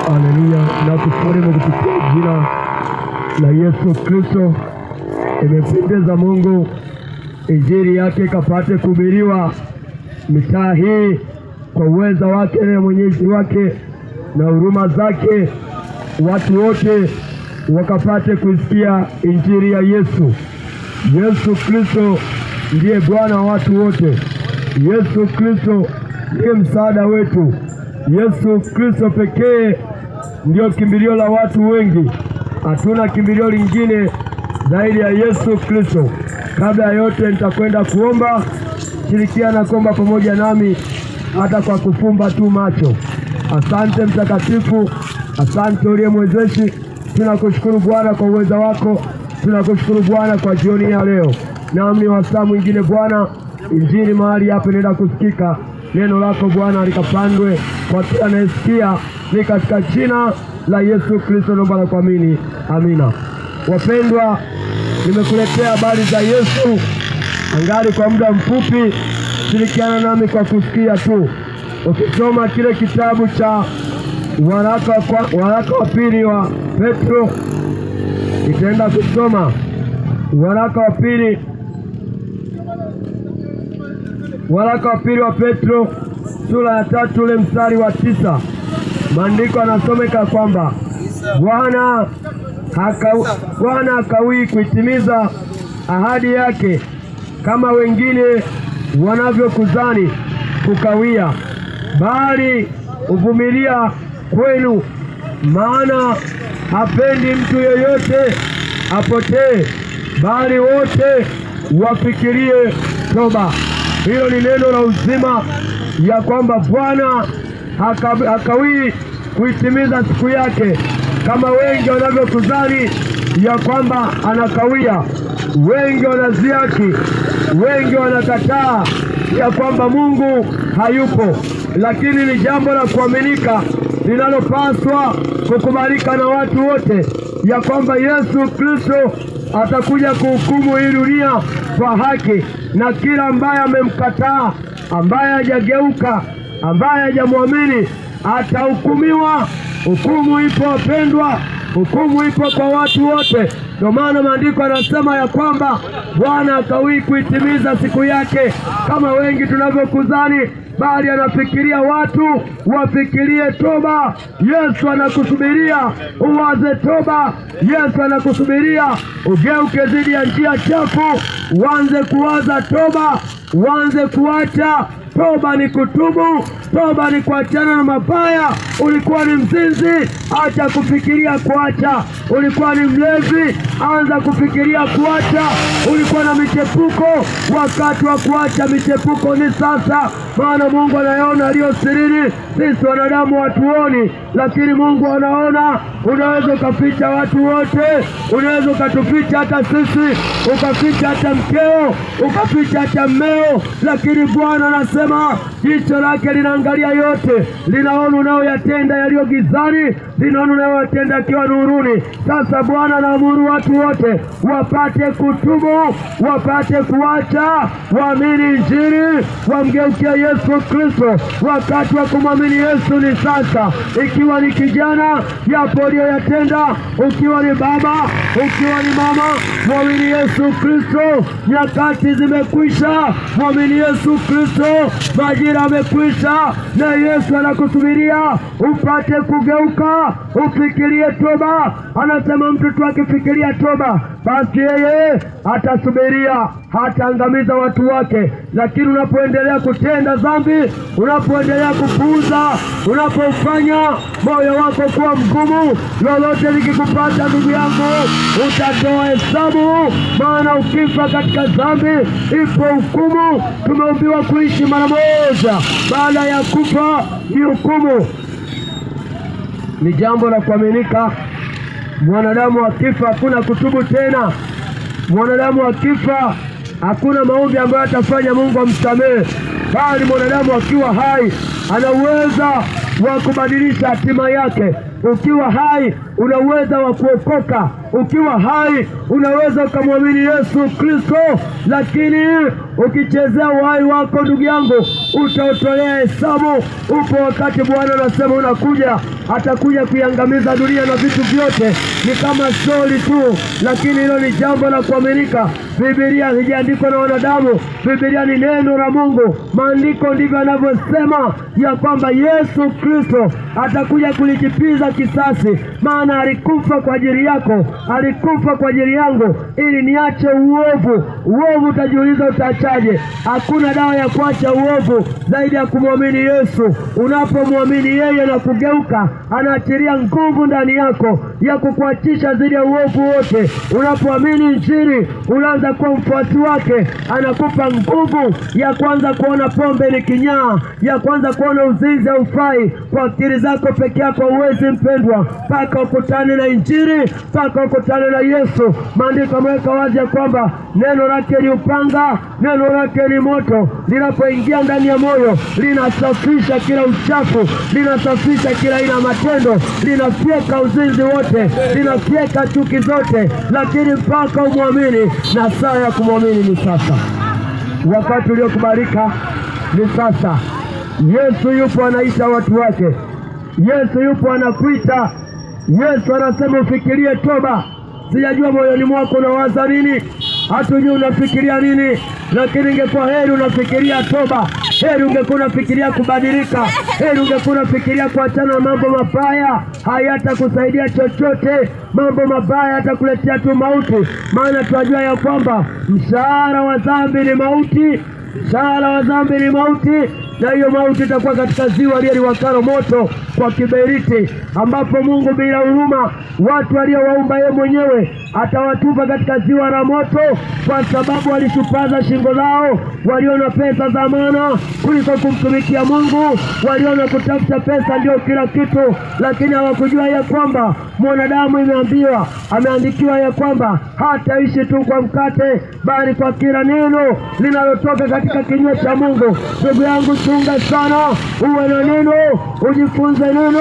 Haleluya. Na kusalimu kupitia jina la Yesu Kristo. Imependeza Mungu injili yake kapate kuhubiriwa mitaa hii kwa uweza wake na mwenyezi wake na huruma zake, watu wote wakapate kusikia injili ya Yesu. Yesu Kristo ndiye Bwana wa watu wote. Yesu Kristo ndiye msaada wetu. Yesu Kristo pekee ndio kimbilio la watu wengi. Hatuna kimbilio lingine zaidi ya Yesu Kristo. Kabla ya yote nitakwenda kuomba. Shirikiana kuomba pamoja nami hata kwa kufumba tu macho. Asante mtakatifu, asante uliye mwezeshi. Tunakushukuru Bwana kwa uweza wako. Tunakushukuru Bwana kwa jioni ya leo. Nami wasaa mwingine Bwana, injili mahali hapa inaenda kusikika. Neno lako Bwana likapandwe kwa kila anayesikia, ni katika jina la Yesu Kristo naomba na kuamini. Amina. Wapendwa, nimekuletea habari za Yesu angali kwa muda mfupi. Shirikiana nami kwa kusikia tu. Ukisoma kile kitabu cha waraka wa pili wa Petro, itaenda kusoma waraka wa pili wa Petro sura ya 3 ule mstari wa 9. Maandiko yanasomeka kwamba Bwana hakawii kuitimiza ahadi yake kama wengine wanavyokudhani kukawia, bali uvumilia kwenu, maana hapendi mtu yeyote apotee, bali wote wafikirie toba. Hilo ni neno la uzima, ya kwamba Bwana hakawii kuitimiza siku yake kama wengi wanavyokudhani ya kwamba anakawia. Wengi wanaziaki, wengi wanakataa ya kwamba Mungu hayupo, lakini ni jambo la kuaminika linalopaswa kukubalika na watu wote, ya kwamba Yesu Kristo atakuja kuhukumu hii dunia kwa haki, na kila ambaye amemkataa, ambaye hajageuka, ambaye hajamwamini atahukumiwa. Hukumu ipo wapendwa, hukumu ipo kwa watu wote. Ndio maana maandiko yanasema ya kwamba Bwana hakawii kuitimiza siku yake kama wengi tunavyokudhani, bali anafikiria watu wafikirie toba. Yesu anakusubiria uwaze toba. Yesu anakusubiria ugeuke dhidi ya njia chafu, uanze kuwaza toba, uanze kuacha. Toba ni kutubu, toba ni kuachana na mabaya. Ulikuwa ni mzinzi, acha kufikiria kuacha. Ulikuwa ni mlevi, anza kufikiria kuacha. Ulikuwa na michepuko, wakati wa kuacha michepuko ni sasa. Maana Mungu anayaona aliyo sirini, sisi wanadamu hatuoni, lakini Mungu anaona. Unaweza ukaficha watu wote, unaweza ukatuficha hata sisi, ukaficha hata mkeo, ukaficha hata mmeo, lakini Bwana anasema jicho lake linaangalia yote, linaona unayoyatenda yaliyo gizani, linaona unayoyatenda akiwa nuruni. Sasa Bwana anaamuru watu wote wapate kutubu, wapate kuacha, waamini injili, wamgeukia Yesu Kristo. Wakati wa kumwamini Yesu ni sasa. Ikiwa ni kijana, yapo uliyoyatenda. Ukiwa ni baba, ukiwa ni mama, mwamini Yesu Kristo. Nyakati zimekwisha, mwamini Yesu Kristo. Majira yamekwisha, na Yesu anakusubiria upate kugeuka, ufikirie toba. Anasema mtu akifikiria toba, basi yeye atasubiria, hataangamiza watu wake. Lakini unapoendelea kutenda dhambi, unapoendelea kupuuza, unapofanya moyo wako kuwa mgumu, lolote likikupata ndugu yangu, utatoa hesabu. Maana ukifa katika dhambi, ipo hukumu. Tumeumbiwa kuishi mara moja, baada ya kufa ni hukumu. Ni jambo la kuaminika. Mwanadamu akifa hakuna kutubu tena. Mwanadamu akifa hakuna maombi ambayo atafanya Mungu amsamehe, bali mwanadamu akiwa hai ana uwezo wa kubadilisha hatima yake. Ukiwa hai una uwezo wa kuokoka. Ukiwa hai unaweza ukamwamini Yesu Kristo, lakini ukichezea uhai wako, ndugu yangu, utautolea hesabu. Upo wakati Bwana anasema unakuja, atakuja kuiangamiza dunia na vitu vyote. Ni kama stori tu, lakini hilo ni jambo la kuaminika. Biblia haijaandikwa na wanadamu, Biblia ni neno la Mungu. Maandiko ndivyo yanavyosema ya kwamba Yesu Kristo atakuja kulipiza kisasi, maana alikufa kwa ajili yako, alikufa kwa ajili yangu, ili niache uovu. Uovu utajiuliza utaachaje? Hakuna dawa ya kuacha uovu zaidi ya kumwamini Yesu. Unapomwamini yeye na kugeuka, anaachilia nguvu ndani yako ya kukuachisha dhidi ya uovu wote. Unapoamini Injili, unaanza kuwa mfuasi wake. Anakupa nguvu ya kwanza kuona pombe ni kinyaa, ya kwanza kuona uzinzi haufai. Kwa akili zako peke yako huwezi, mpendwa, mpaka ukutane na Injili, mpaka ukutane na Yesu. Maandiko yameweka wazi ya kwamba neno lake ni upanga, neno lake ni moto. Linapoingia ndani ya moyo, linasafisha kila uchafu, linasafisha kila aina ya matendo, linafyeka uzinzi wote, linafyeka chuki zote. Lakini mpaka umwamini, na saa ya kumwamini ni sasa. Wakati uliokubalika ni sasa. Yesu yupo anaita watu wake. Yesu yupo anakuita. Yesu anasema ufikirie toba. Sijajua moyoni mwako unawaza nini, hatujui unafikiria nini, lakini ingekuwa heri unafikiria toba. Heri ungekuwa unafikiria kubadilika. Heri ungekuwa unafikiria kuachana na mambo mabaya. Hayatakusaidia chochote. Mambo mabaya yatakuletea tu mauti, maana tunajua ya kwamba mshahara wa dhambi ni mauti. Mshahara wa dhambi ni mauti, na hiyo mauti itakuwa katika ziwa liwakalo moto kwa kiberiti, ambapo Mungu bila huruma watu waliowaumba yeye mwenyewe atawatupa katika ziwa la moto, kwa sababu walishupaza shingo zao. Waliona pesa za maana kuliko kumtumikia Mungu. Waliona kutafuta pesa ndio kila kitu, lakini hawakujua ya kwamba mwanadamu ameandikiwa ya kwamba hataishi tu kwa mkate, bali kwa kila neno linalotoka katika kinywa cha Mungu. Ndugu yangu, chunga sana, uwe na neno, ujifunze neno,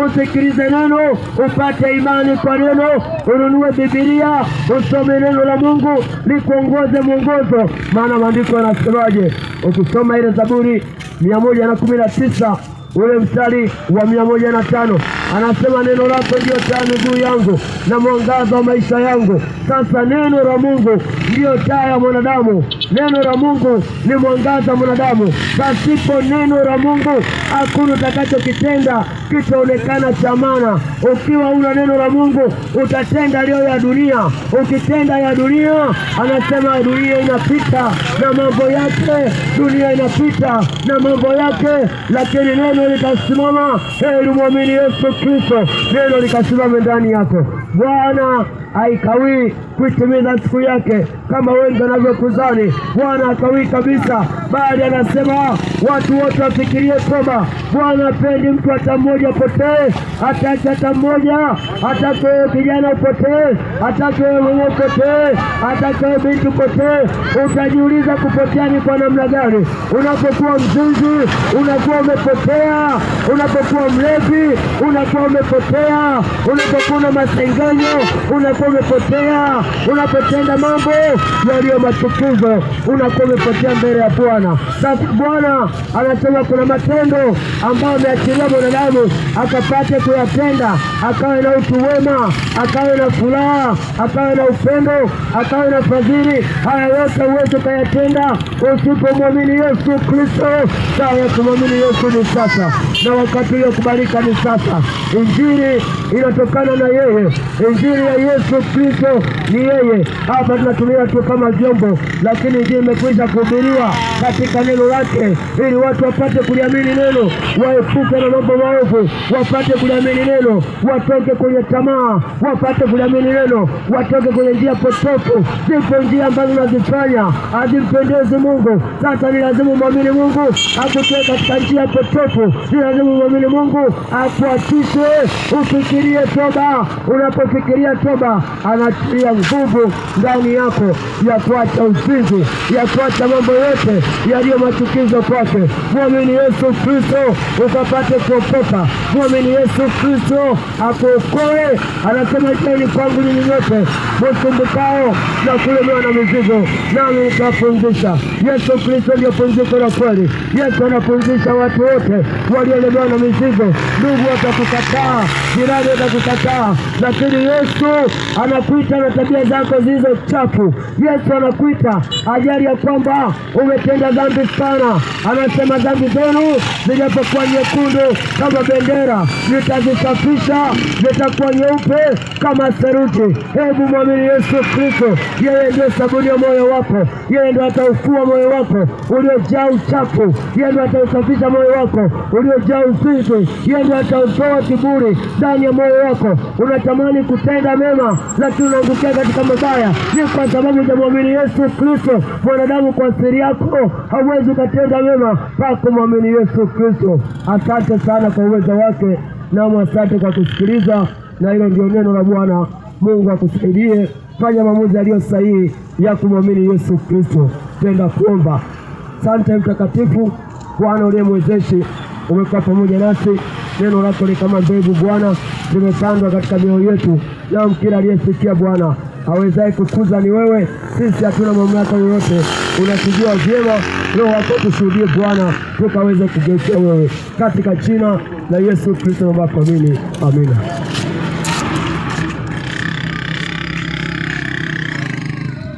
usikilize neno, upate imani kwa neno, ununue Biblia, usome neno la Mungu likuongoze mwongozo. Maana maandiko yanasemaje? Ukisoma ile Zaburi 119 ule mstari wa 105, anasema neno lako ndio taa miguu yangu na mwangaza wa maisha yangu. Sasa neno la Mungu ndio taa ya mwanadamu. Neno la Mungu ni mwangaza wa mwanadamu. Pasipo neno la Mungu hakuna utakachokitenda kitaonekana cha maana. Ukiwa una neno la Mungu utatenda leo ya dunia. Ukitenda ya dunia, anasema dunia inapita na mambo yake, dunia inapita na mambo yake, lakini neno litasimama. Heri muamini Yesu Kristo, neno likasimama ndani yako. Bwana haikawii kuitimiza siku yake kama wengi wanavyokuzani. Bwana hakawii kabisa, bali anasema watu wote wafikirie toba. Bwana hapendi mtu hata mmoja apotee, hataki hata mmoja. Hataki wewe kijana upotee, hataki wewe mwenye upotee, hataki wewe binti upotee. Utajiuliza kupotea ni kwa namna gani? Unapokuwa mzinzi unakuwa umepotea, unapokuwa mlevi unakuwa umepotea, unapokuwa na masengenyo unakuwa umepotea, unapotenda mambo yaliyo machukizo unakuwa umepotea mbele ya Bwana. Sasa Bwana anasema kuna matendo ambayo ameachilia mwanadamu akapate kuyatenda, akawe na utu wema, akawe na furaha, akawe na upendo, akawe na fadhili. Haya yote uweze kuyatenda usipomwamini Yesu Kristo. Saa ya kumwamini Yesu ni sasa, na wakati uliokubalika ni sasa. Injili inatokana na yeye. Injili ya Yesu Kristo ni yeye. Hapa tunatumia tu kama vyombo, lakini injili imekwisha kuhubiriwa katika neno lake, ili watu wapate kuliamini neno, waepuke na mambo maovu, wapate kuliamini neno, watoke kwenye tamaa, wapate kuliamini neno, watoke kwenye njia potofu. Zipo njia ambazo unazifanya hazimpendezi Mungu. Sasa ni lazima muamini Mungu akutoe katika njia potofu. Ni lazima muamini Mungu akuatishe ufikiri Fikirie toba. Unapofikiria toba, anatia nguvu ndani yako ya kuacha uzinzi, ya kuacha mambo yote yaliyo machukizo kwake. Mwamini Yesu Kristo ukapate kuokoka. Mwamini Yesu Kristo akuokoe. Anasema jeni kwangu ninyi nyote msumbukao na kulemewa na mizigo, nami nitawapumzisha. Yesu Kristo ndio pumziko la kweli. Yesu anapumzisha watu wote waliolemewa na mizigo. Ndugu watakukataa, jirani watakukataa, lakini Yesu anakuita na tabia zako zilizo chafu. Yesu anakuita ajali ya kwamba umetenda dhambi sana. Anasema dhambi zenu zijapokuwa nyekundu kama bendera, nitazisafisha, zitakuwa nyeupe kama seruji. Hebu mwamini Yesu Kristo. Yeye ndio sabuni ya moyo wako. Yeye ndio ataufua moyo wako uliojaa uchafu. Yeye ndio atausafisha moyo wako uliojaa uzinzi. Yeye ndio atautoa kiburi ndani ya moyo wako. Unatamani kutenda mema, lakini unaangukia katika mabaya. Ni kwa sababu hujamwamini Yesu Kristo. Mwanadamu kwa siri yako hauwezi ukatenda mema mpaka mwamini Yesu Kristo. Asante sana kwa uwezo wake, na asante kwa kusikiliza, na hilo ndio neno la Bwana. Mungu akusaidie. Fanya maamuzi yaliyo sahihi ya kumwamini Yesu Kristo. Tenda kuomba. Asante Mtakatifu, Bwana uliye mwezeshi, umekuwa pamoja nasi. Neno lako ni kama mbegu Bwana, limepandwa katika mioyo yetu, na kila aliyesikia Bwana awezaye kukuza ni wewe. Sisi hatuna mamlaka yoyote, unatujua vyema. Roho wako tushuhudie Bwana, tukaweze kugeukia wewe, katika jina la Yesu Kristo naomba kuamini. Amina.